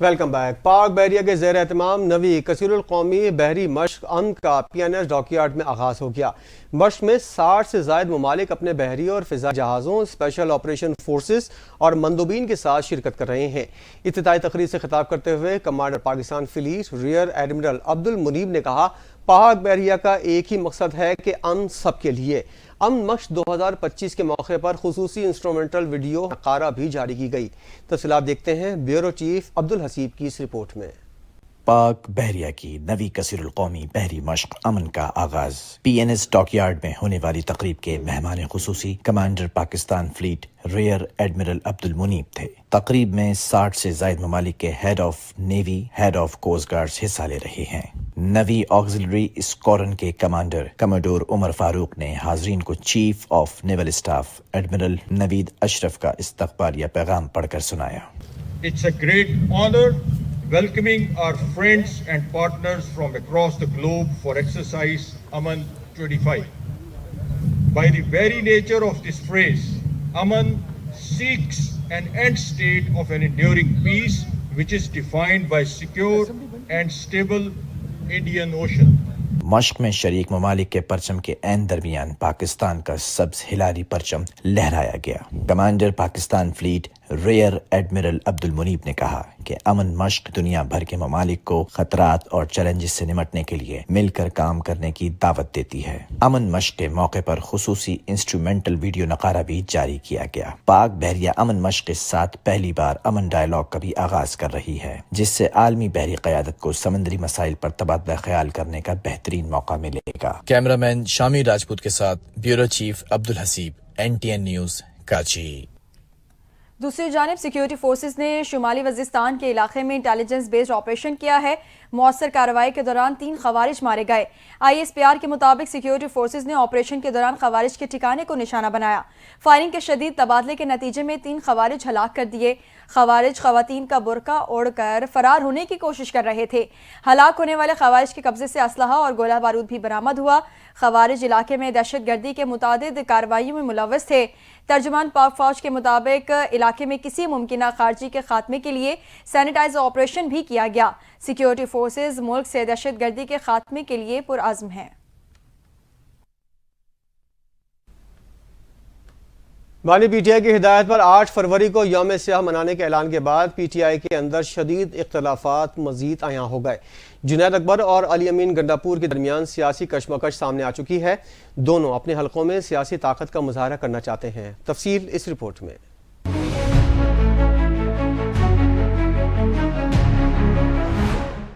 Welcome back. پاک بحریہ کے زیر اہتمام نویں کثیر القومی بحری مشق امن کا PNS ڈاک یارڈ میں آغاز ہو گیا۔ مشق میں 60 سے زائد ممالک اپنے بحری اور فضائی جہازوں، اسپیشل آپریشن فورسز اور مندوبین کے ساتھ شرکت کر رہے ہیں۔ افتتاحی تقریب سے خطاب کرتے ہوئے commander Pakistan fleet rear admiral Abdul Muneeb نے کہا، پاک بحریہ کا ایک ہی مقصد ہے کہ امن سب کے لیے۔ امن مشق 2025 کے موقع پر خصوصی انسٹرومنٹل ویڈیو نقارہ بھی جاری کی گئی۔ تفصیلات دیکھتے ہیں بیورو چیف عبدالحسیب کی اس رپورٹ میں۔ پاک بحریہ کی نویں کثیر القومی بحری مشق امن کا آغاز۔ PNS ڈاک یارڈ میں ہونے والی تقریب کے مہمان خصوصی commander Pakistan fleet rear admiral Abdul Muneeb تھے۔ تقریب میں 60 سے زائد ممالک کے head of navy, head of coast guards حصہ لے رہے ہیں۔ نویں آگزیلری اسکواڈرن کے کمانڈر کموڈور عمر فاروق نے حاضرین کو chief of naval staff admiral Naveed Ashraf کا استقبالیہ پیغام پڑھ کر سنایا۔ It's a great honor welcoming our friends and partners from across the globe for exercise Aman 25. By the very nature of this phrase, Aman seeks an end state of an enduring peace which is defined by secure and stable Indian Ocean. مشق میں شریک ممالک کے پرچم کے عین درمیان پاکستان کا سبز ہلالی پرچم لہرایا گیا۔ Commander Pakistan fleet rear admiral Abdul Muneeb نے کہا کہ امن مشق دنیا بھر کے ممالک کو خطرات اور چیلنجز سے نمٹنے کے لیے مل کر کام کرنے کی دعوت دیتی ہے۔ امن مشق کے موقع پر خصوصی انسٹرومنٹل ویڈیو نقارہ بھی جاری کیا گیا۔ پاک بحریہ امن مشق کے ساتھ پہلی بار امن ڈائیلاگ کا بھی آغاز کر رہی ہے، جس سے عالمی بحری قیادت کو سمندری مسائل پر تبادلہ خیال کرنے کا بہترین موقع ملے گا۔ کیمرہ مین شامی راجپوت کے ساتھ bureau chief Abdulhasib, NTN news, Karachi. دوسری جانب سیکیورٹی فورسز نے شمالی وزیرستان کے علاقے میں انٹیلیجنس بیسڈ آپریشن کیا ہے۔ مؤثر کارروائی کے دوران 3 خوارج مارے گئے۔ ISPR کے مطابق سیکیورٹی فورسز نے آپریشن کے دوران خوارج کے ٹھکانے کو نشانہ بنایا۔ فائرنگ کے شدید تبادلے کے نتیجے میں 3 خوارج ہلاک کر دیے۔ خوارج خواتین کا برقع اوڑھ کر فرار ہونے کی کوشش کر رہے تھے۔ ہلاک ہونے والے خوارج کے قبضے سے اسلحہ اور گولہ بارود بھی برآمد ہوا۔ خوارج علاقے میں دہشت گردی کے متعدد کارروائیوں میں ملوث تھے۔ ترجمان پاک فوج کے مطابق علاقے میں کسی ممکنہ خارجی کے خاتمے کے لیے سینیٹائز آپریشن بھی کیا گیا۔ سیکیورٹی فورسز ملک سے دہشت گردی کے خاتمے کے لیے پرعزم ہیں۔ بانی PTI کی ہدایت پر 8 فروری کو یوم سیاہ منانے کے اعلان کے بعد PTI کے اندر شدید اختلافات مزید عیاں ہو گئے۔ جنید اکبر اور علی امین گنڈاپور کے درمیان سیاسی کشمکش سامنے آ چکی ہے۔ دونوں اپنے حلقوں میں سیاسی طاقت کا مظاہرہ کرنا چاہتے ہیں۔ تفصیل اس رپورٹ میں۔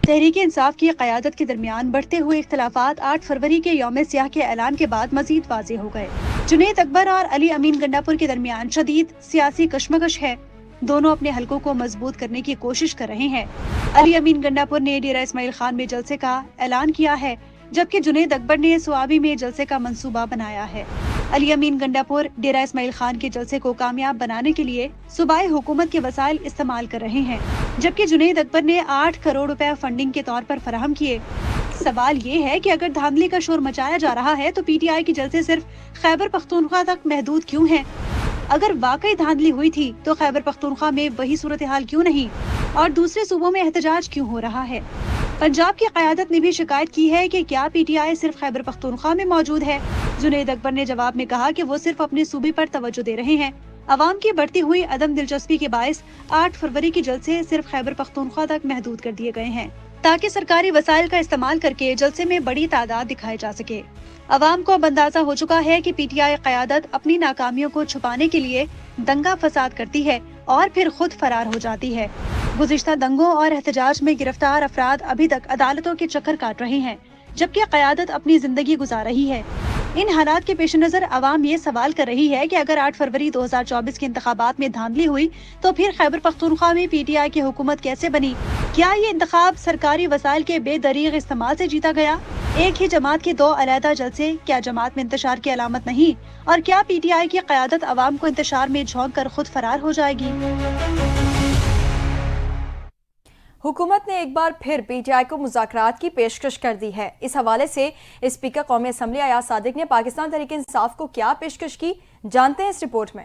تحریک انصاف کی قیادت کے درمیان بڑھتے ہوئے اختلافات 8 فروری کے یوم سیاہ کے اعلان کے بعد مزید واضح ہو گئے۔ جنید اکبر اور علی امین گنڈاپور کے درمیان شدید سیاسی کشمکش ہے۔ دونوں اپنے حلقوں کو مضبوط کرنے کی کوشش کر رہے ہیں۔ علی امین گنڈاپور نے ڈیرہ اسماعیل خان میں جلسے کا اعلان کیا ہے، جبکہ جنید اکبر نے سوابی میں جلسے کا منصوبہ بنایا ہے۔ علی امین گنڈاپور ڈیرہ اسماعیل خان کے جلسے کو کامیاب بنانے کے لیے صوبائی حکومت کے وسائل استعمال کر رہے ہیں، جبکہ جنید اکبر نے 8 کروڑ روپے فنڈنگ کے طور پر فراہم کیے۔ سوال یہ ہے کہ اگر دھاندلی کا شور مچایا جا رہا ہے تو PTI کے جلسے صرف خیبر پختونخوا تک محدود کیوں ہیں؟ اگر واقعی دھاندلی ہوئی تھی تو خیبر پختونخوا میں وہی صورتحال کیوں نہیں اور دوسرے صوبوں میں احتجاج کیوں ہو رہا ہے؟ پنجاب کی قیادت نے بھی شکایت کی ہے کہ کیا PTI صرف خیبر پختونخوا میں موجود ہے؟ جنید اکبر نے جواب میں کہا کہ وہ صرف اپنے صوبے پر توجہ دے رہے ہیں۔ عوام کی بڑھتی ہوئی عدم دلچسپی کے باعث 8 فروری کے جلسے صرف خیبر پختونخوا تک محدود کر دیے گئے ہیں تاکہ سرکاری وسائل کا استعمال کر کے جلسے میں بڑی تعداد دکھائی جا سکے۔ عوام کو اب اندازہ ہو چکا ہے کہ PTI قیادت اپنی ناکامیوں کو چھپانے کے لیے دنگا فساد کرتی ہے اور پھر خود فرار ہو جاتی ہے۔ گزشتہ دنگوں اور احتجاج میں گرفتار افراد ابھی تک عدالتوں کے چکر کاٹ رہے ہیں، جبکہ قیادت اپنی زندگی گزار رہی ہے۔ ان حالات کے پیش نظر عوام یہ سوال کر رہی ہے کہ اگر 8 فروری 2024 کے انتخابات میں دھاندلی ہوئی تو پھر خیبر پختونخوا میں PTI کی حکومت کیسے بنی؟ کیا یہ انتخاب سرکاری وسائل کے بے دریغ استعمال سے جیتا گیا؟ ایک ہی جماعت کے 2 علیحدہ جلسے کیا جماعت میں انتشار کی علامت نہیں؟ اور کیا PTI کی قیادت عوام کو انتشار میں جھونک کر خود فرار ہو جائے گی؟ حکومت نے ایک بار پھر PTI کو مذاکرات کی پیشکش کر دی ہے۔ اس حوالے سے اسپیکر قومی اسمبلی ایاز صادق نے پاکستان تحریک انصاف کو کیا پیشکش کی، جانتے ہیں اس رپورٹ میں۔